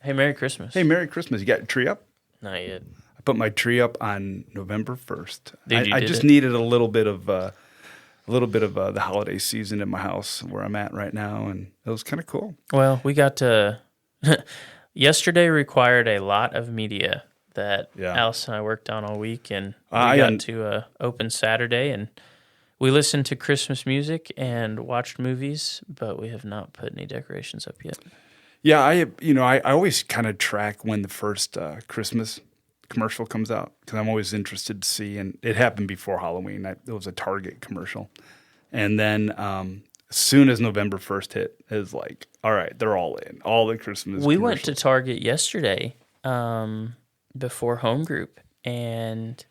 Hey, Merry Christmas. Hey, Merry Christmas. You got your tree up? Not yet. I put my tree up on November 1st. Dude, I just needed a little bit of the holiday season in my house where I'm at right now, and it was kind of cool. Well, we got to... Yesterday required a lot of media that Alice and I worked on all week, and we got to open Saturday, and we listened to Christmas music and watched movies, but we have not put any decorations up yet. Yeah, I always kind of track when the first Christmas commercial comes out because I'm always interested to see, and it happened before Halloween. It was a Target commercial, and then as soon as November 1st hit, it was like, all right, they're all in, all the Christmas We went to Target yesterday before home group, and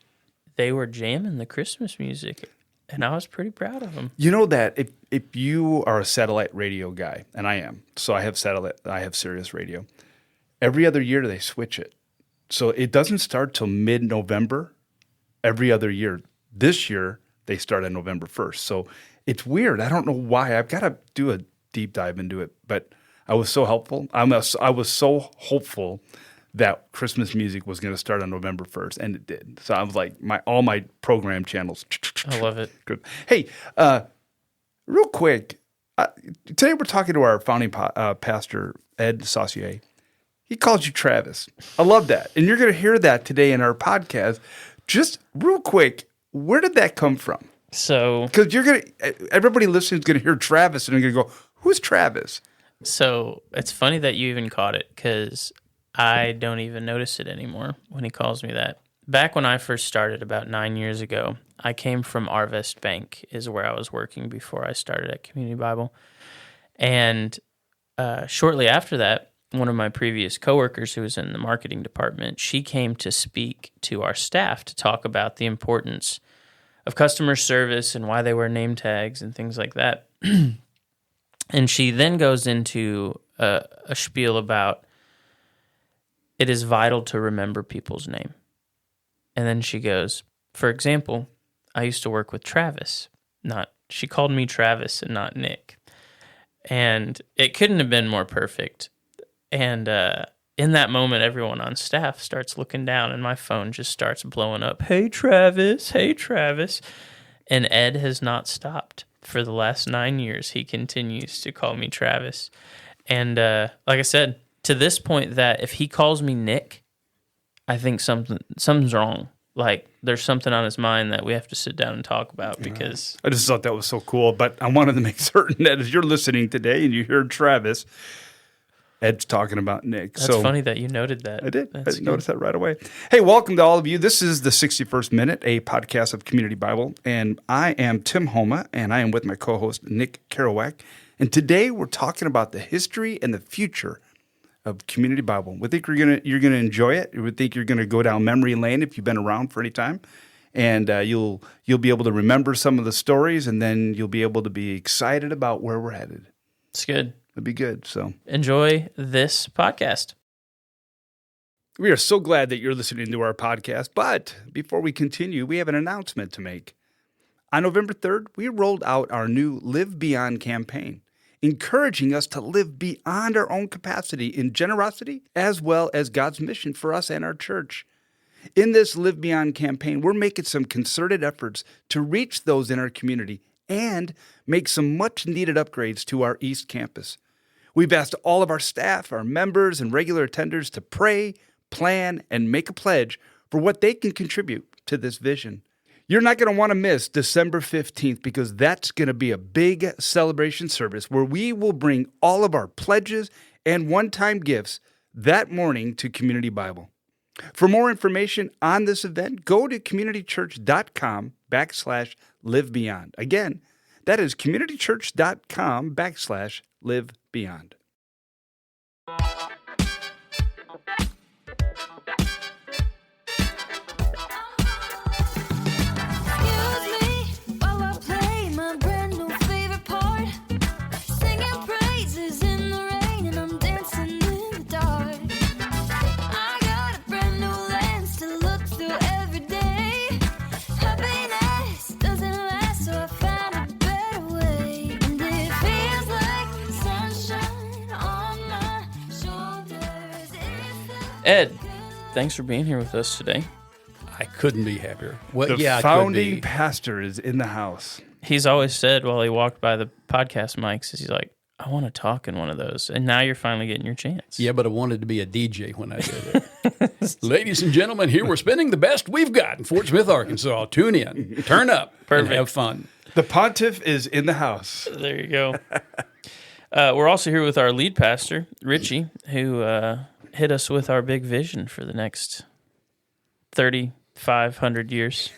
they were jamming the Christmas music, and I was pretty proud of them. You know that if you are a satellite radio guy, and I am, so I have Sirius Radio, every other year they switch it. So it doesn't start till mid-November every other year. This year, they start on November 1st. So it's weird. I don't know why. I've got to do a deep dive into it. But I was so helpful. I was so hopeful that Christmas music was going to start on November 1st, and it did. So I was like, all my program channels. I love it. Good. Hey, real quick, today we're talking to our founding pastor, Ed Saucier. He calls you Travis. I love that. And you're going to hear that today in our podcast. Just real quick, where did that come from? So, because everybody listening is going to hear Travis and they're going to go, who's Travis? So it's funny that you even caught it because I don't even notice it anymore when he calls me that. Back when I first started about 9 years ago, I came from Arvest Bank is where I was working before I started at Community Bible. And shortly after that, one of my previous coworkers who was in the marketing department, she came to speak to our staff to talk about the importance of customer service and why they wear name tags and things like that. And she then goes into a spiel about it is vital to remember people's name. And then she goes, for example, I used to work with Travis. She called me Travis and not Nick. And it couldn't have been more perfect. And in that moment, everyone on staff starts looking down, and my phone just starts blowing up. Hey, Travis. Hey, Travis. And Ed has not stopped. For the last 9 years, he continues to call me Travis. And like I said, to this point that if he calls me Nick, I think something's wrong. Like, there's something on his mind that we have to sit down and talk about because... I just thought that was so cool, but I wanted to make certain that if you're listening today and you hear Travis... Ed's talking about Nick. That's funny that you noted that. I did. I noticed that right away. Hey, welcome to all of you. This is the 61st Minute, a podcast of Community Bible. And I am Tim Homa, and I am with my co-host, Nick Kerouac. And today we're talking about the history and the future of Community Bible. We think you're gonna enjoy it. We think you're going to go down memory lane if you've been around for any time. And you'll be able to remember some of the stories, and then you'll be able to be excited about where we're headed. It's good. It'd be good. So enjoy this podcast. We are so glad that you're listening to our podcast. But before we continue, we have an announcement to make. On November 3rd, we rolled out our new Live Beyond campaign, encouraging us to live beyond our own capacity in generosity, as well as God's mission for us and our church. In this Live Beyond campaign, we're making some concerted efforts to reach those in our community and make some much-needed upgrades to our East Campus. We've asked all of our staff, our members, and regular attenders to pray, plan, and make a pledge for what they can contribute to this vision. You're not going to want to miss December 15th because that's going to be a big celebration service where we will bring all of our pledges and one-time gifts that morning to Community Bible. For more information on this event, go to communitychurch.com/livebeyond. Again, that is communitychurch.com/livebeyond. Ed, thanks for being here with us today. I couldn't be happier. Well, The yeah, I could founding be. pastor is in the house. He's always said while he walked by the podcast mics, he's like, I want to talk in one of those. And now you're finally getting your chance. Yeah, but I wanted to be a DJ when I did it. Ladies and gentlemen, here we're spinning the best we've got in Fort Smith, Arkansas. Tune in, turn up, Perfect. and have fun. The pontiff is in the house. There you go. We're also here with our lead pastor, Richy, who hit us with our big vision for the next 3,500 years.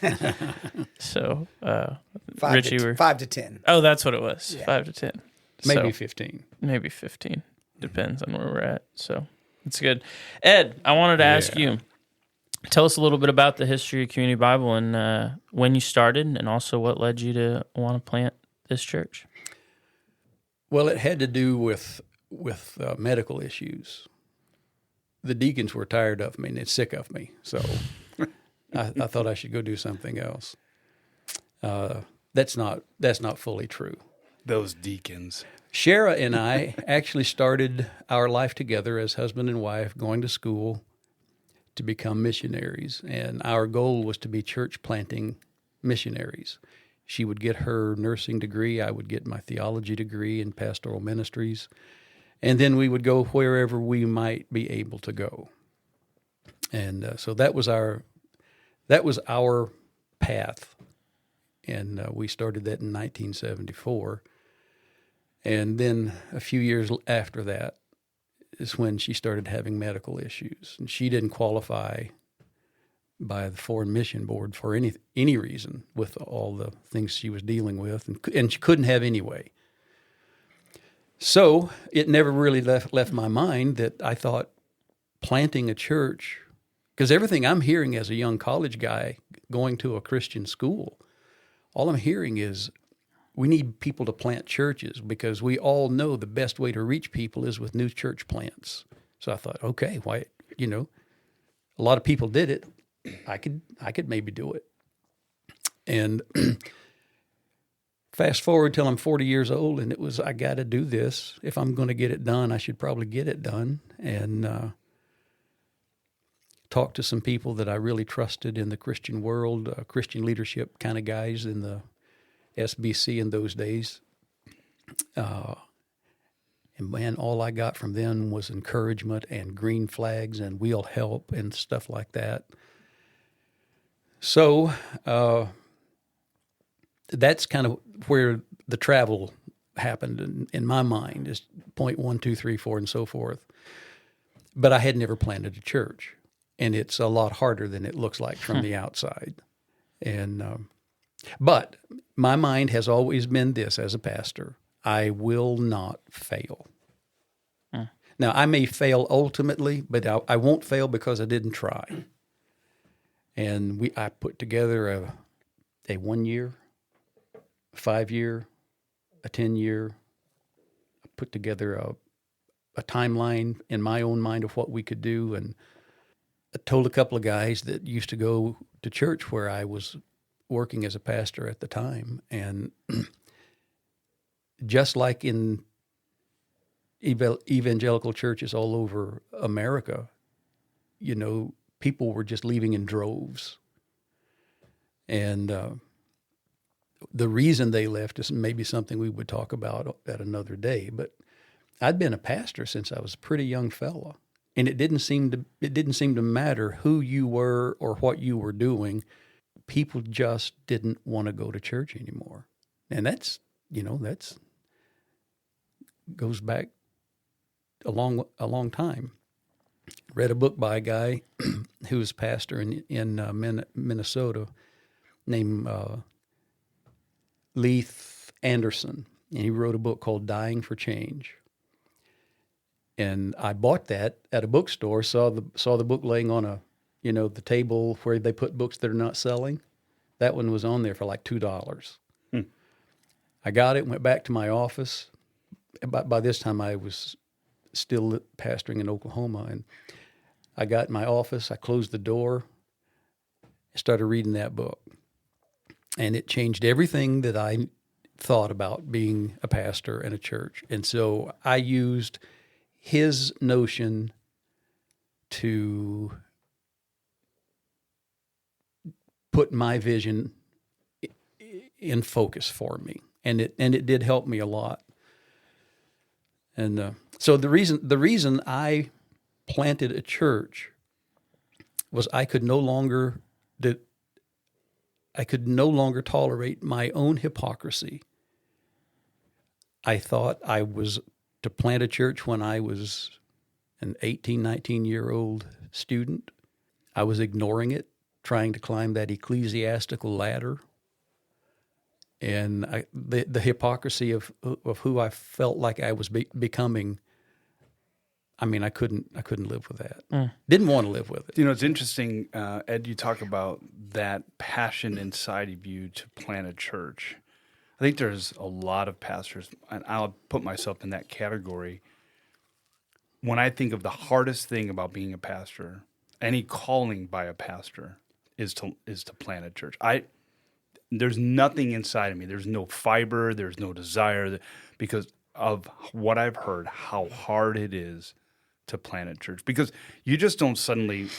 So, Richy, we're 5 to 10. Oh, that's what it was. 5 to 10. Maybe So, 15. maybe 15. Depends on where we're at. So it's good. Ed, I wanted to ask you, tell us a little bit about the history of Community Bible and when you started, and also what led you to want to plant this church. Well, it had to do with medical issues. The deacons were tired of me and they're sick of me, so I thought I should go do something else. That's not fully true. Those deacons. Shara and I actually started our life together as husband and wife, going to school to become missionaries, and our goal was to be church planting missionaries. She would get her nursing degree, I would get my theology degree in pastoral ministries, and then we would go wherever we might be able to go. And so that was our path, and we started that in 1974. And then a few years after that is when she started having medical issues, and she didn't qualify by the Foreign Mission Board for any reason with all the things she was dealing with, and she couldn't have anyway. So it never really left my mind that I thought planting a church, because everything I'm hearing as a young college guy going to a Christian school, all I'm hearing is we need people to plant churches because we all know the best way to reach people is with new church plants. So I thought, okay, why, a lot of people did it. I could maybe do it. And fast forward till I'm 40 years old, and it was, I got to do this. If I'm going to get it done, I should probably get it done. And talk to some people that I really trusted in the Christian world, Christian leadership kind of guys in the SBC in those days. And man, all I got from them was encouragement and green flags and we'll help and stuff like that. So that's kind of where the travel happened in my mind, is point 1, 2, 3, 4, and so forth. But I had never planted a church, and it's a lot harder than it looks like from the outside. And but my mind has always been this as a pastor: I will not fail. Now, I may fail ultimately, but I won't fail because I didn't try. And I put together a 1 year, a 5 year, a 10 year. I put together a timeline in my own mind of what we could do, and I told a couple of guys that used to go to church where I was working as a pastor at the time, and just like in evangelical churches all over America, people were just leaving in droves. And the reason they left is maybe something we would talk about at another day, but I'd been a pastor since I was a pretty young fella, and it didn't seem to matter who you were or what you were doing. People just didn't want to go to church anymore. And that's goes back a long time. Read a book by a guy who was pastor in Minnesota named Leith Anderson, and he wrote a book called Dying for Change. And I bought that at a bookstore, saw the book laying on the table where they put books that are not selling. That one was on there for like $2. I got it, went back to my office. By this time, I was still pastoring in Oklahoma, and I got in my office, I closed the door, and started reading that book. And it changed everything that I thought about being a pastor in a church. And so I used his notion to put my vision in focus for me, and it did help me a lot. And so the reason I planted a church was I could no longer tolerate my own hypocrisy. I thought I was to plant a church when I was an 18, 19-year-old student. I was ignoring it, trying to climb that ecclesiastical ladder. And the hypocrisy of who I felt like I was becoming, I mean, I couldn't live with that. Didn't want to live with it. You know, it's interesting, Ed, you talk about that passion inside of you to plant a church. I think there's a lot of pastors, and I'll put myself in that category. When I think of the hardest thing about being a pastor, any calling by a pastor is to plant a church. There's nothing inside of me. There's no fiber. There's no desire because of what I've heard, how hard it is to plant a church. Because you just don't suddenly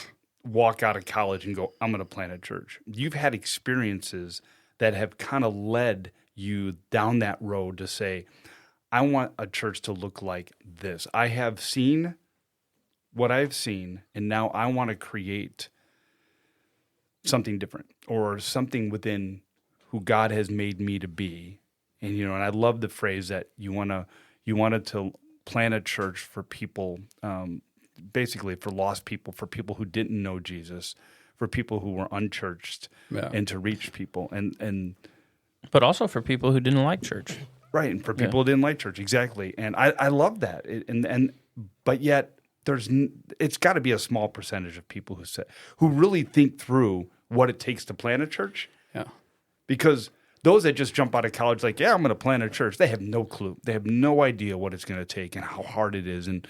walk out of college and go, I'm going to plant a church. You've had experiences that have kind of led you down that road to say, I want a church to look like this. I have seen what I've seen, and now I want to create something different or something within who God has made me to be. And, you know, and I love the phrase that you wanted to plant a church for people, basically for lost people, for people who didn't know Jesus, for people who were unchurched, and to reach people. And But also for people who didn't like church. Right, and for people who didn't like church, exactly. And I love that. But yet it's got to be a small percentage of people who really think through what it takes to plant a church. Yeah. Because those that just jump out of college like, yeah, I'm going to plant a church, they have no clue. They have no idea what it's going to take and how hard it is and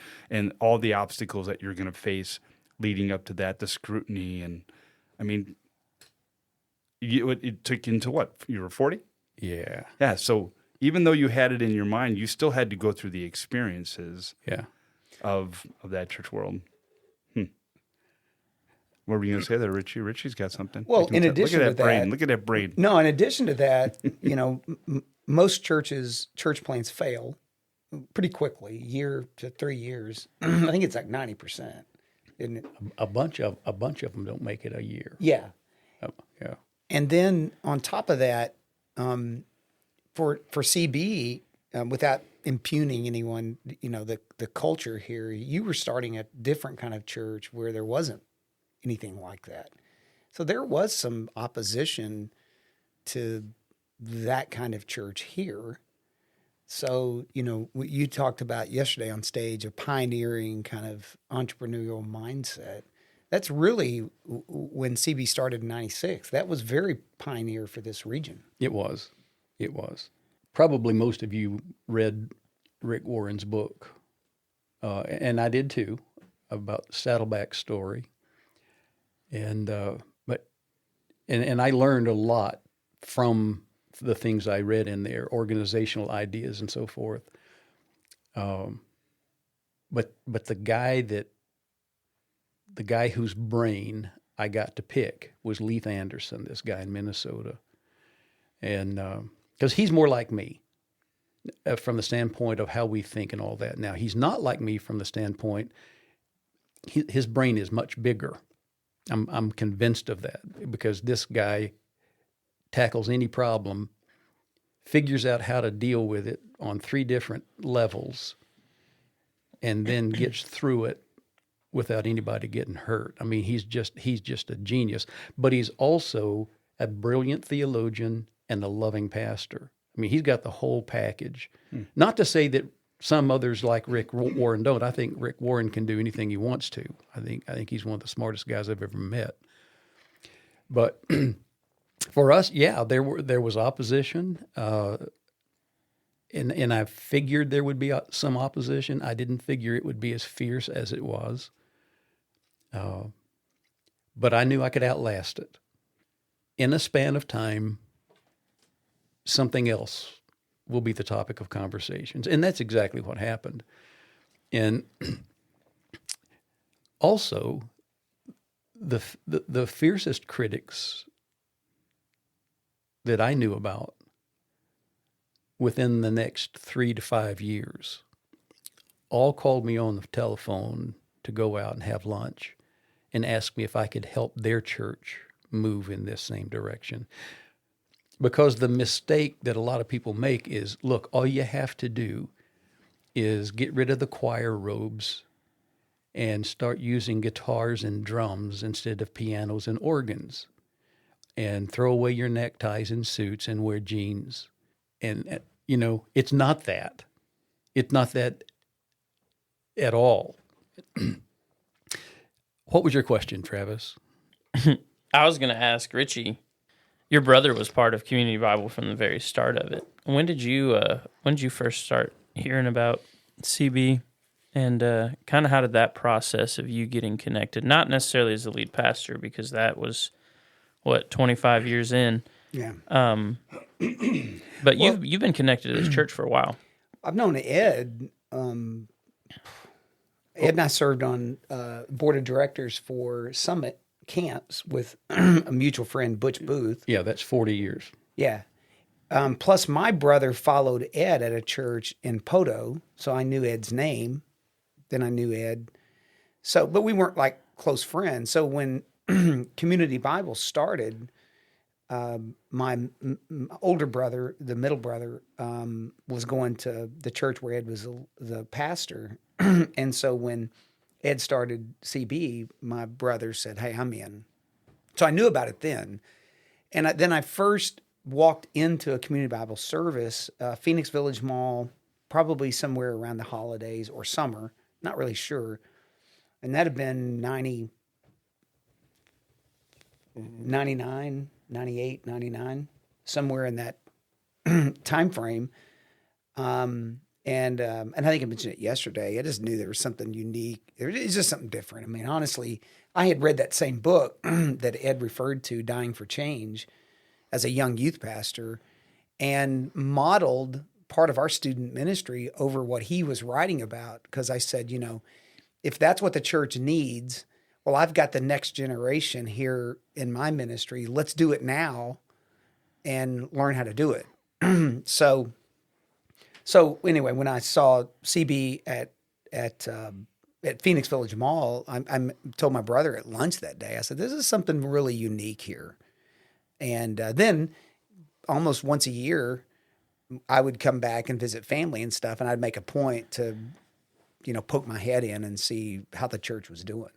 all the obstacles that you're going to face leading up to that, the scrutiny. And, I mean, it took you into what? You were 40? Yeah. Yeah, so even though you had it in your mind, you still had to go through the experiences of that church world. What were you going to say there, Richie? Richie's got something. Well, in addition to that, look at that brain. No, in addition to that, you know, most church plants fail pretty quickly, year to 3 years. I think it's like 90%, isn't it? A bunch of them don't make it a year. Yeah. Yeah. And then on top of that, for CB, without impugning anyone, you know, the culture here, you were starting a different kind of church where there wasn't anything like that. So there was some opposition to that kind of church here. So, you know, what you talked about yesterday on stage, a pioneering kind of entrepreneurial mindset. That's really when CB started in 96. That was very pioneer for this region. It was. Probably most of you read Rick Warren's book, and I did too, about Saddleback's story. And I learned a lot from the things I read in there, organizational ideas and so forth. But the guy whose brain I got to pick was Leith Anderson, this guy in Minnesota, and because he's more like me from the standpoint of how we think and all that. Now he's not like me from the standpoint his brain is much bigger. I'm convinced of that because this guy tackles any problem, figures out how to deal with it on 3 different levels, and then gets through it without anybody getting hurt. I mean, he's just a genius, but he's also a brilliant theologian and a loving pastor. I mean, he's got the whole package. Not to say that some others like Rick Warren don't. I think Rick Warren can do anything he wants to. I think he's one of the smartest guys I've ever met. But for us, there was opposition, and I figured there would be some opposition. I didn't figure it would be as fierce as it was. But I knew I could outlast it. In a span of time, something else will be the topic of conversations. And that's exactly what happened. And Also, the fiercest critics that I knew about within the next 3 to 5 years all called me on the telephone to go out and have lunch and ask me if I could help their church move in this same direction. Because the mistake that a lot of people make is, look, all you have to do is get rid of the choir robes and start using guitars and drums instead of pianos and organs, and throw away your neckties and suits and wear jeans. And, it's not that. It's not that at all. What was your question, Travis? I was going to ask Richy, your brother was part of Community Bible from the very start of it. When did you first start hearing about CB, and kind of how did that process of you getting connected, not necessarily as the lead pastor, because that was 25 years in. Yeah. But you've been connected to this church for a while. I've known Ed. Ed and I served on board of directors for Summit camps with a mutual friend, Butch Booth. Yeah, that's 40 years. Yeah. Plus, my brother followed Ed at a church in Poto, so I knew Ed's name. Then I knew Ed. So, but we weren't like close friends. So when Community Bible started, my older brother, the middle brother, was going to the church where Ed was the pastor. And so when Ed started CB, my brother said, "Hey, I'm in." So I knew about it then. And then I first walked into a Community Bible service, Phoenix Village Mall, probably somewhere around the holidays or summer, not really sure. And that had been 99, 98, 99, somewhere in that time frame. And I think I mentioned it yesterday. I just knew there was something unique. It's just something different. I mean, honestly, I had read that same book that Ed referred to, Dying for Change, as a young youth pastor, and modeled part of our student ministry over what he was writing about. Because I said, if that's what the church needs, well, I've got the next generation here in my ministry. Let's do it now and learn how to do it. So anyway, when I saw CB at Phoenix Village Mall, I told my brother at lunch that day, I said, "This is something really unique here." And then almost once a year, I would come back and visit family and stuff, and I'd make a point to, poke my head in and see how the church was doing.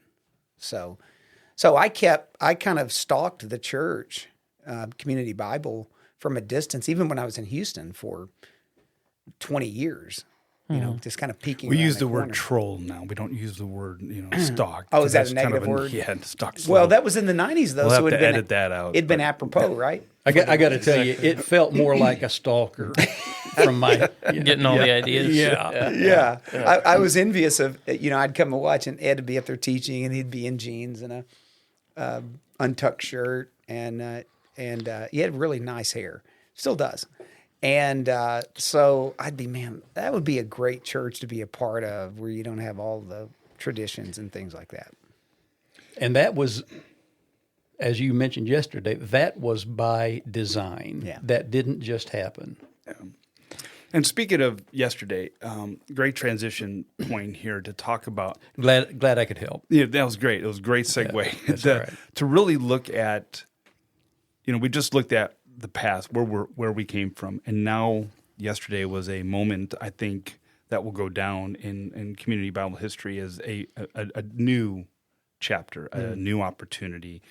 So I kind of stalked the church, Community Bible, from a distance, even when I was in Houston for 20 years, just kind of peeking. We use the word troll now. We don't use the word, stalk. Oh, is that a negative word? Yeah, stalk. Well, that was in the 90s, though. We'll so have to edit that out. It'd been apropos, right? I got to tell you, it felt more like a stalker from my Getting all the ideas. Yeah. I was envious of, I'd come and watch, and Ed would be up there teaching, and he'd be in jeans and a untucked shirt, and he had really nice hair. Still does. And so I'd be, man, that would be a great church to be a part of, where you don't have all the traditions and things like that. And that was, as you mentioned yesterday, that was by design. Yeah. That didn't just happen. Yeah. And speaking of yesterday, great transition point here to talk about. Glad I could help. Yeah, that was great. It was a great segue. Yeah, that's all right. To really look at, we just looked at the past, where we came from, and now yesterday was a moment, I think, that will go down in Community Bible history as a new chapter, a new opportunity.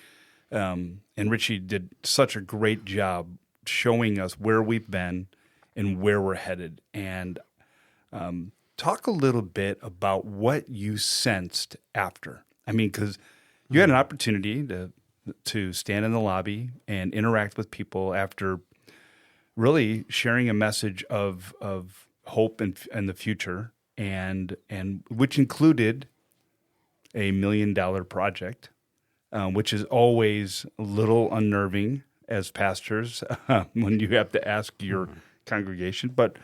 And Richy did such a great job showing us where we've been and where we're headed. And talk a little bit about what you sensed after. I mean, because you had an opportunity to stand in the lobby and interact with people after really sharing a message of hope and the future, and which included a $1 million project, which is always a little unnerving as pastors when you have to ask your congregation. But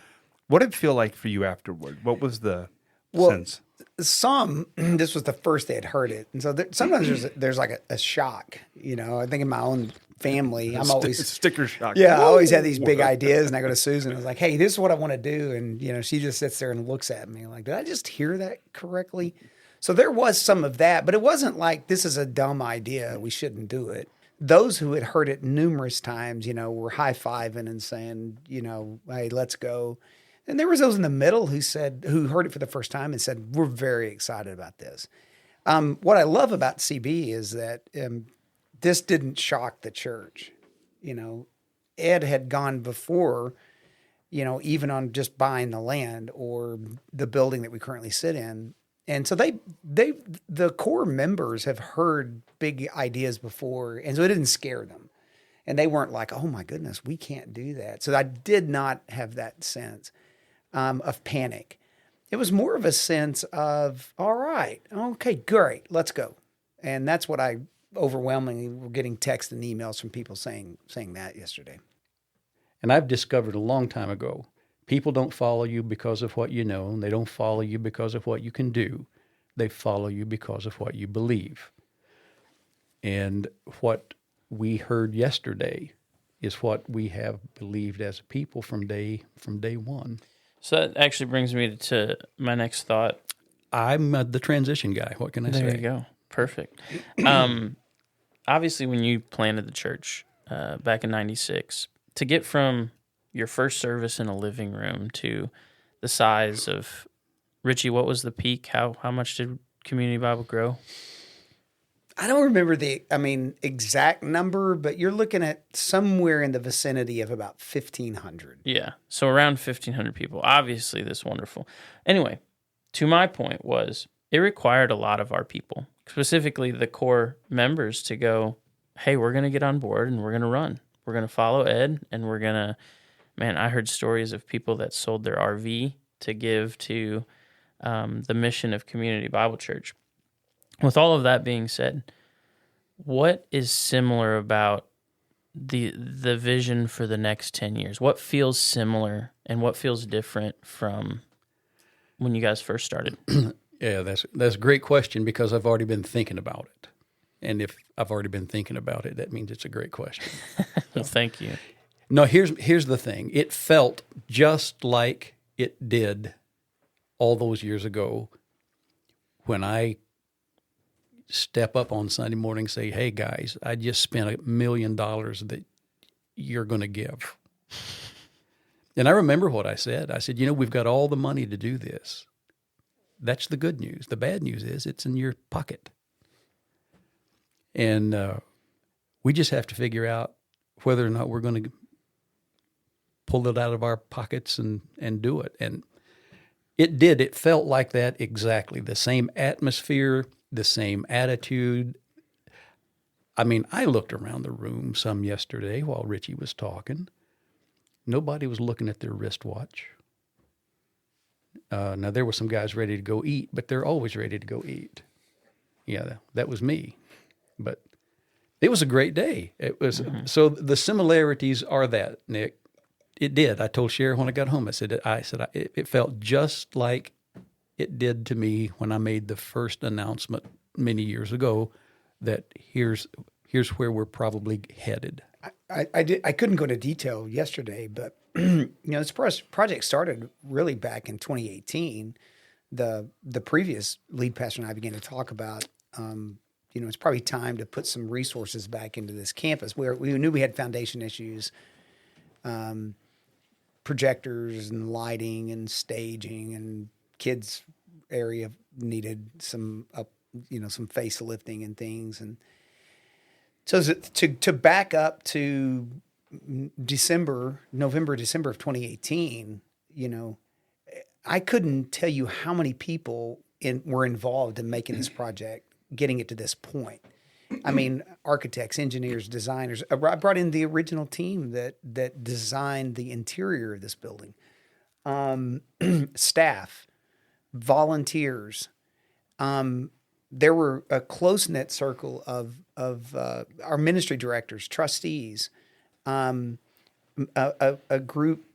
what did it feel like for you afterward? What was the... Well, since? some, this was the first they had heard it. And so sometimes there's like a shock, I think in my own family, I'm always Sticker shock. Yeah, I always Whoa. had these big ideas, and I go to Susan. I was like, "Hey, this is what I want to do," and she just sits there and looks at me like, "Did I just hear that correctly?" So there was some of that, but it wasn't like this is a dumb idea. We shouldn't do it. Those who had heard it numerous times, were high fiving and saying, "Hey, let's go." And there was those in the middle who heard it for the first time and said, "We're very excited about this." What I love about CB is that this didn't shock the church. Ed had gone before, even on just buying the land or the building that we currently sit in. And so the core members have heard big ideas before, and so it didn't scare them. And they weren't like, "Oh my goodness, we can't do that." So I did not have that sense of panic. It was more of a sense of, all right, okay, great, let's go. And that's what I overwhelmingly were getting texts and emails from people saying that yesterday. And I've discovered a long time ago, people don't follow you because of what you know, and they don't follow you because of what you can do. They follow you because of what you believe. And what we heard yesterday is what we have believed as a people from day one. So that actually brings me to my next thought. I'm the transition guy. What can I say? There you go. Perfect. Obviously, when you planted the church back in '96, to get from your first service in a living room to the size of, Richie, what was the peak? How much did Community Bible grow? I don't remember the exact number, but you're looking at somewhere in the vicinity of about 1,500. Yeah, so around 1,500 people. Obviously, this wonderful. Anyway, to my point was, it required a lot of our people, specifically the core members, to go, hey, we're going to get on board and we're going to run. We're going to follow Ed, and we're going to, man, I heard stories of people that sold their RV to give to the mission of Community Bible Church. With all of that being said, what is similar about the vision for the next 10 years? What feels similar and what feels different from when you guys first started? Yeah, that's a great question, because I've already been thinking about it. And if I've already been thinking about it, that means it's a great question. Well, thank you. No, here's the thing. It felt just like it did all those years ago when I step up on Sunday morning and say, hey, guys, I just spent $1 million that you're going to give. And I remember what I said. I said, we've got all the money to do this. That's the good news. The bad news is it's in your pocket. And we just have to figure out whether or not we're going to pull it out of our pockets and do it. And it did. It felt like that exactly. The same atmosphere, the same attitude. I mean, I looked around the room some yesterday while Richie was talking. Nobody was looking at their wristwatch. Now, there were some guys ready to go eat, but they're always ready to go eat. Yeah, that was me. But it was a great day. It was So the similarities are that, Nick. It did. I told Sherry when I got home, I said it felt just like it did to me when I made the first announcement many years ago that here's where we're probably headed. I couldn't go into detail yesterday, but this project started really back in 2018. The previous lead pastor and I began to talk about, it's probably time to put some resources back into this campus where we knew we had foundation issues, projectors and lighting and staging, and kids area needed some facelifting and things. And so to back up to November, December of 2018, I couldn't tell you how many people were involved in making this project, getting it to this point. I mean, architects, engineers, designers. I brought in the original team that designed the interior of this building. Staff, volunteers. There were a close-knit circle of our ministry directors, trustees, a group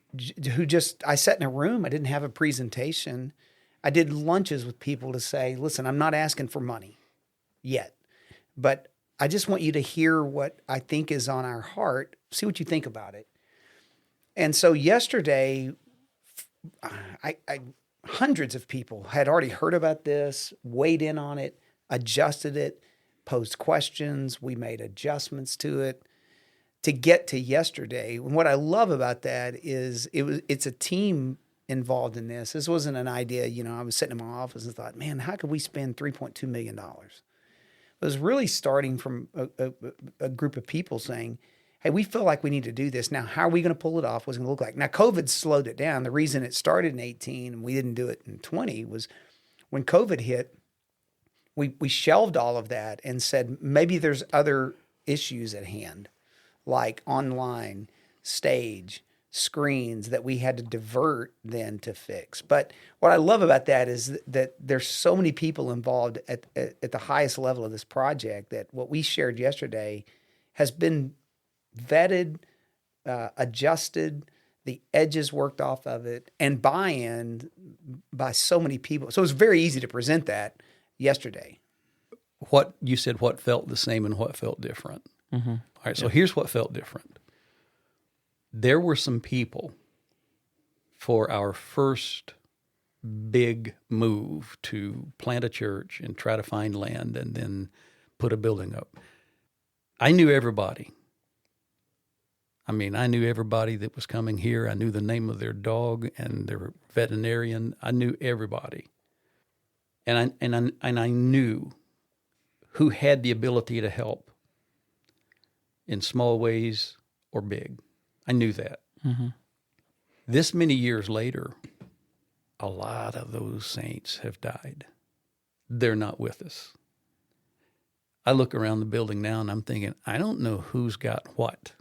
who I sat in a room. I didn't have a presentation. I did lunches with people to say, listen, I'm not asking for money yet, but I just want you to hear what I think is on our heart. See what you think about it. And so yesterday, hundreds of people had already heard about this, weighed in on it, adjusted it, posed questions. We made adjustments to it to get to yesterday. And what I love about that is it's a team involved in this. This wasn't an idea, I was sitting in my office and thought, man, how could we spend $3.2 million? It was really starting from a group of people saying, hey, we feel like we need to do this. Now, how are we going to pull it off? What's it going to look like? Now, COVID slowed it down. The reason it started in 18 and we didn't do it in 20 was when COVID hit, we shelved all of that and said, maybe there's other issues at hand, like online, stage, screens that we had to divert then to fix. But what I love about that is that there's so many people involved at the highest level of this project that what we shared yesterday has been vetted, adjusted, the edges worked off of it, and buy-in by so many people. So it was very easy to present that yesterday. What you said, what felt the same and what felt different. Mm-hmm. All right, so here's what felt different. There were some people for our first big move to plant a church and try to find land and then put a building up. I knew everybody. I knew everybody that was coming here. I knew the name of their dog and their veterinarian. I knew everybody. And I knew who had the ability to help in small ways or big. I knew that. Mm-hmm. This many years later, a lot of those saints have died. They're not with us. I look around the building now and I'm thinking, I don't know who's got what.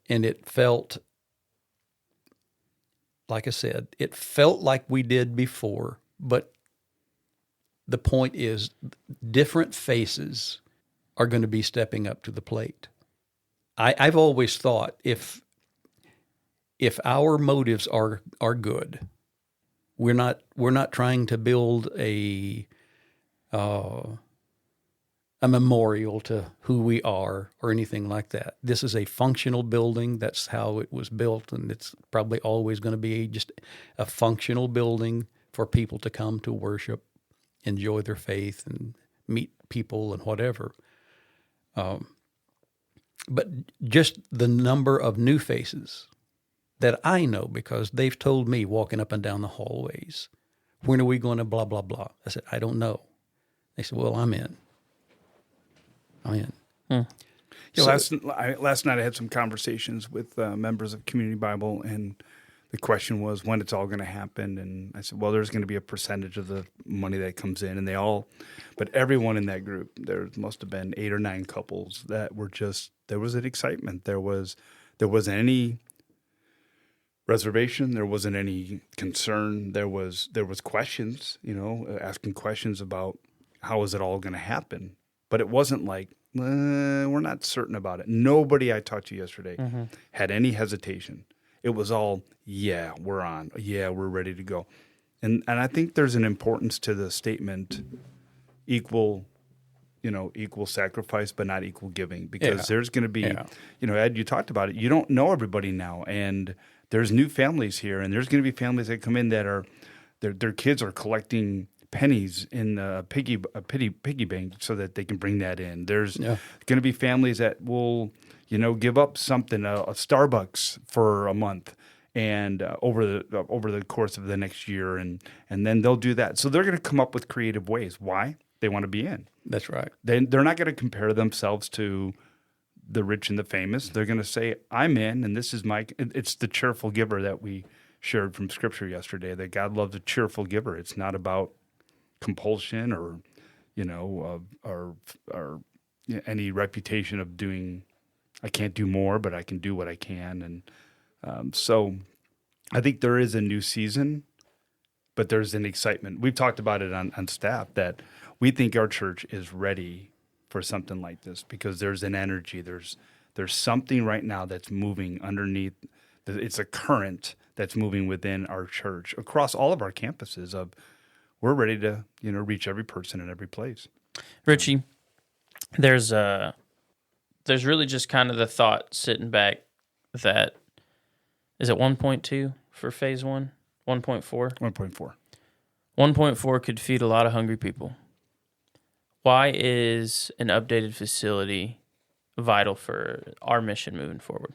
And it felt, like I said, it felt like we did before, but the point is different faces are going to be stepping up to the plate. I've always thought if our motives are good, we're not trying to build a memorial to who we are or anything like that. This is a functional building. That's how it was built, and it's probably always going to be just a functional building for people to come to worship, enjoy their faith, and meet people and whatever. But just the number of new faces that I know, because they've told me walking up and down the hallways, when are we going to blah, blah, blah? I said, I don't know. They said, well, I'm in. Yeah, so, last night I had some conversations with members of Community Bible, and the question was when it's all going to happen. And I said, well, there's going to be a percentage of the money that comes in, but everyone in that group, there must have been 8 or 9 couples that were there was an excitement. There wasn't any reservation. There wasn't any concern. There was questions, asking questions about how is it all going to happen. But it wasn't like, we're not certain about it. Nobody I talked to yesterday had any hesitation. It was all, yeah, we're on. Yeah, we're ready to go. And I think there's an importance to the statement, equal sacrifice, but not equal giving. Because there's going to be, Ed, you talked about it. You don't know everybody now. And there's new families here. And there's going to be families that come in that are, their kids are collecting pennies in a piggy bank so that they can bring that in. There's going to be families that will, give up something, a Starbucks for a month, and over the course of the next year, and then they'll do that. So they're going to come up with creative ways. Why? They want to be in. That's right. They're not going to compare themselves to the rich and the famous. They're going to say, I'm in, and this is it's the cheerful giver that we shared from Scripture yesterday, that God loves a cheerful giver. It's not about compulsion or any reputation of doing, I can't do more, but I can do what I can. And so I think there is a new season, but there's an excitement. We've talked about it on staff that we think our church is ready for something like this because there's an energy. There's something right now that's moving underneath. It's a current that's moving within our church across all of our campuses of we're ready to, reach every person in every place. Richie, there's really just kind of the thought sitting back that, is it 1.2 for phase 1? 1.4? 1.4. 1.4 could feed a lot of hungry people. Why is an updated facility vital for our mission moving forward?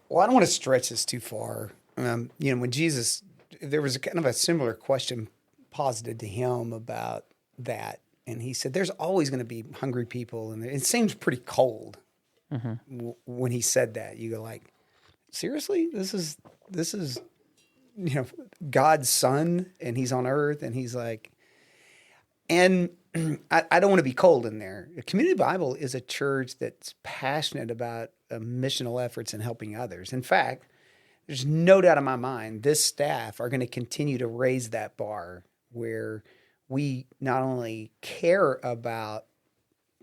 Well, I don't want to stretch this too far. When Jesus, there was kind of a similar question posited to him about that. And he said, there's always going to be hungry people. And it seems pretty cold when he said that. You go like, seriously? This is God's son, and he's on earth, and he's like, and I don't want to be cold in there. Community Bible is a church that's passionate about missional efforts and helping others. In fact, there's no doubt in my mind, this staff are going to continue to raise that bar where we not only care about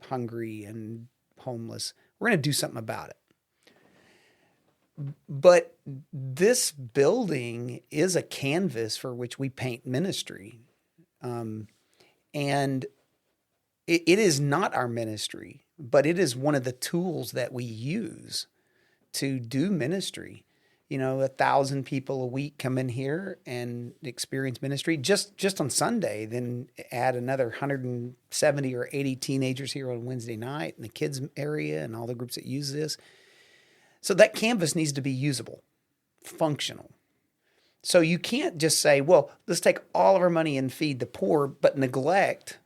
hungry and homeless, we're going to do something about it. But this building is a canvas for which we paint ministry. And it is not our ministry, but it is one of the tools that we use to do ministry. 1,000 people a week come in here and experience ministry just on Sunday, then add another 170 or 80 teenagers here on Wednesday night in the kids area and all the groups that use this. So that canvas needs to be usable, functional. So you can't just say, well, let's take all of our money and feed the poor, but neglect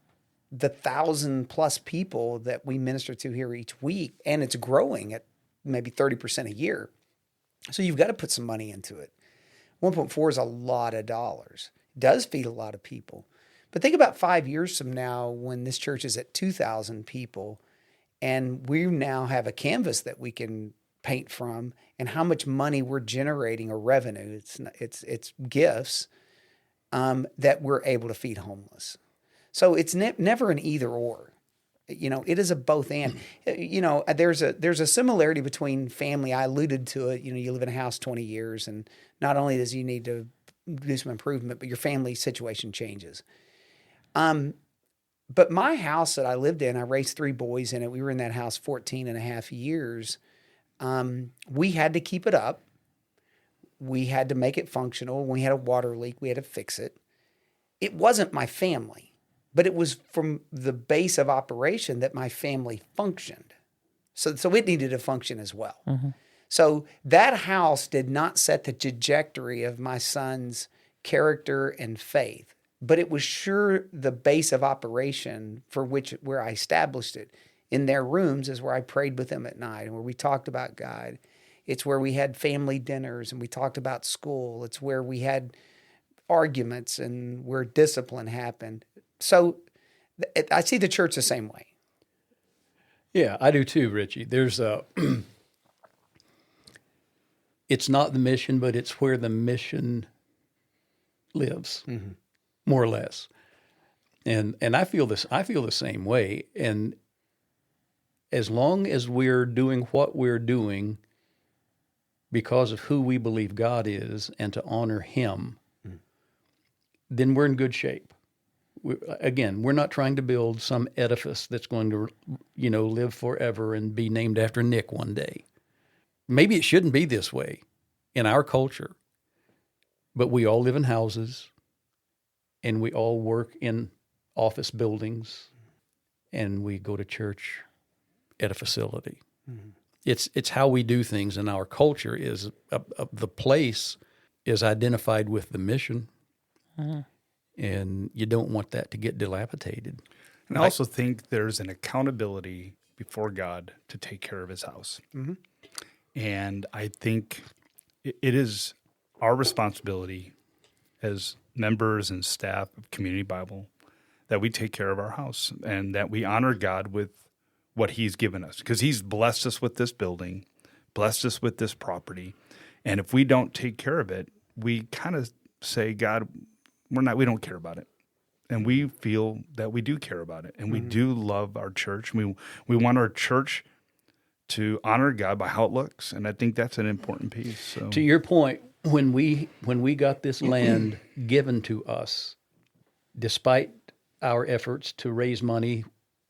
the 1,000+ people that we minister to here each week. And it's growing at maybe 30% a year. So you've got to put some money into it. 1.4 is a lot of dollars. It does feed a lot of people. But think about 5 years from now when this church is at 2,000 people and we now have a canvas that we can paint from, and how much money we're generating or revenue. It's gifts that we're able to feed homeless. So it's never an either or. It is a both and. There's a similarity between family. I alluded to it. You live in a house 20 years, and not only does you need to do some improvement, but your family situation changes. But my house that I lived in, I raised 3 boys in it. We were in that house 14 and a half years. We had to keep it up. We had to make it functional. When we had a water leak, we had to fix it. It wasn't my family, but it was from the base of operation that my family functioned. So it needed to function as well. Mm-hmm. So that house did not set the trajectory of my son's character and faith, but it was sure the base of operation where I established it. In their rooms is where I prayed with them at night and where we talked about God. It's where we had family dinners and we talked about school. It's where we had arguments and where discipline happened. So I see the church the same way. Yeah, I do too, Richie. There's it's not the mission, but it's where the mission lives, more or less. And I feel this. I feel the same way. And as long as we're doing what we're doing because of who we believe God is and to honor Him, then we're in good shape. We're not trying to build some edifice that's going to, live forever and be named after Nick one day. Maybe it shouldn't be this way in our culture, but we all live in houses and we all work in office buildings and we go to church at a facility. Mm-hmm. It's how we do things, and our culture is the place is identified with the mission, and you don't want that to get dilapidated. And I also think there's an accountability before God to take care of His house, and I think it is our responsibility as members and staff of Community Bible that we take care of our house and that we honor God with what He's given us, because He's blessed us with this building, blessed us with this property. And if we don't take care of it, we kind of say, God, we don't care about it. And we feel that we do care about it. And we do love our church. We want our church to honor God by how it looks. And I think that's an important piece. So To your point, when we got this land given to us, despite our efforts to raise money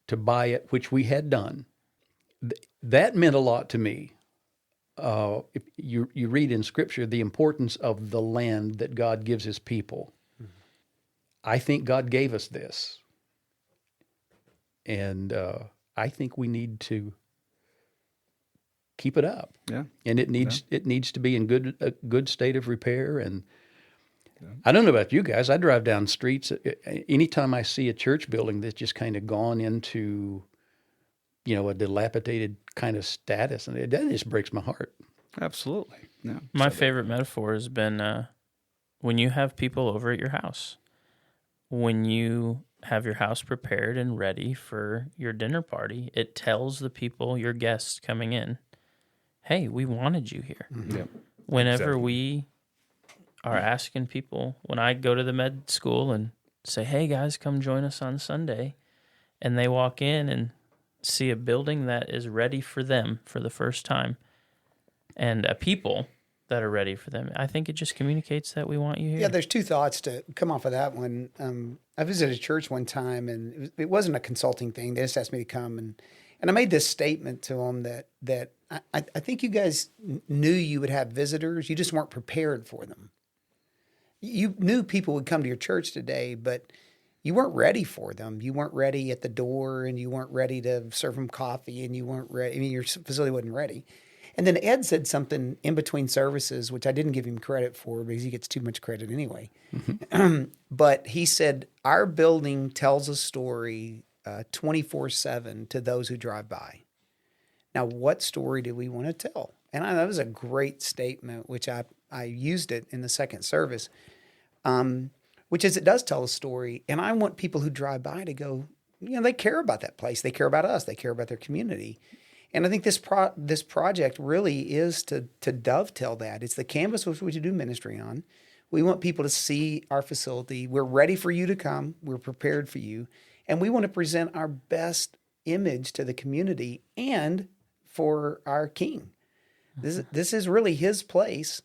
to buy it, which we had done, that meant a lot to me. If you read in Scripture the importance of the land that God gives His people. I think God gave us this, and I think we need to keep it up. Yeah, And it needs to be in a good state of repair. And I don't know about you guys. I drive down streets anytime I see a church building that's just kind of gone into, a dilapidated kind of status, and that just breaks my heart. absolutely. Yeah. My favorite metaphor has been when you have people over at your house, when you have your house prepared and ready for your dinner party, it tells the people, your guests coming in, hey, we wanted you here. Mm-hmm. Yep. Whenever Exactly. we are asking people, when I go to the med school and say, hey, guys, come join us on Sunday, and they walk in and see a building that is ready for them for the first time, and a people that are ready for them, I think it just communicates that we want you here. Yeah, there's two thoughts to come off of that one. I visited a church one time, and it wasn't a consulting thing. They just asked me to come, and I made this statement to them that I think you guys knew you would have visitors. You just weren't prepared for them. You knew people would come to your church today, but you weren't ready for them. You weren't ready at the door, and you weren't ready to serve them coffee, and you weren't ready. I mean, your facility wasn't ready. And then Ed said something in between services, which I didn't give him credit for because he gets too much credit anyway. But he said, our building tells a story 24/7 to those who drive by. Now, what story do we want to tell? And that was a great statement, which I used it in the second service, which is it does tell a story. And I want people who drive by to go, they care about that place. They care about us. They care about their community. And I think this project really is to dovetail that. It's the canvas which we do ministry on. We want people to see our facility. We're ready for you to come. We're prepared for you. And we want to present our best image to the community and for our King. This is really His place,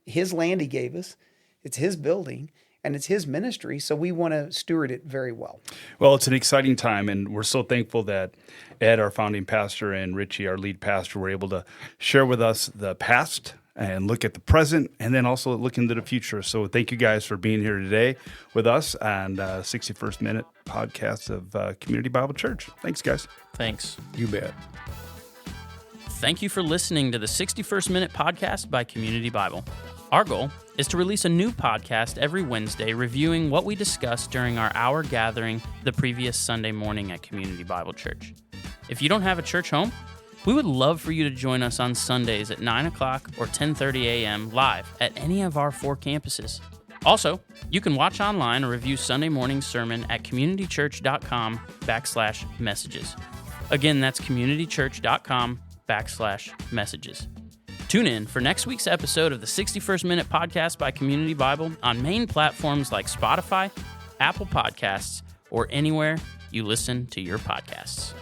His land He gave us. It's His building. And it's His ministry, so we want to steward it very well. Well, it's an exciting time, and we're so thankful that Ed, our founding pastor, and Richy, our lead pastor, were able to share with us the past and look at the present, and then also look into the future. So thank you guys for being here today with us on 61st Minute podcast of Community Bible Church. Thanks, guys. Thanks. You bet. Thank you for listening to the 61st Minute podcast by Community Bible. Our goal is to release a new podcast every Wednesday reviewing what we discussed during our hour gathering the previous Sunday morning at Community Bible Church. If you don't have a church home, we would love for you to join us on Sundays at 9 o'clock or 10:30 a.m. live at any of our 4 campuses. Also, you can watch online or review Sunday morning sermon at communitychurch.com/messages. Again, that's communitychurch.com/messages. Tune in for next week's episode of the 61st Minute Podcast by Community Bible on main platforms like Spotify, Apple Podcasts, or anywhere you listen to your podcasts.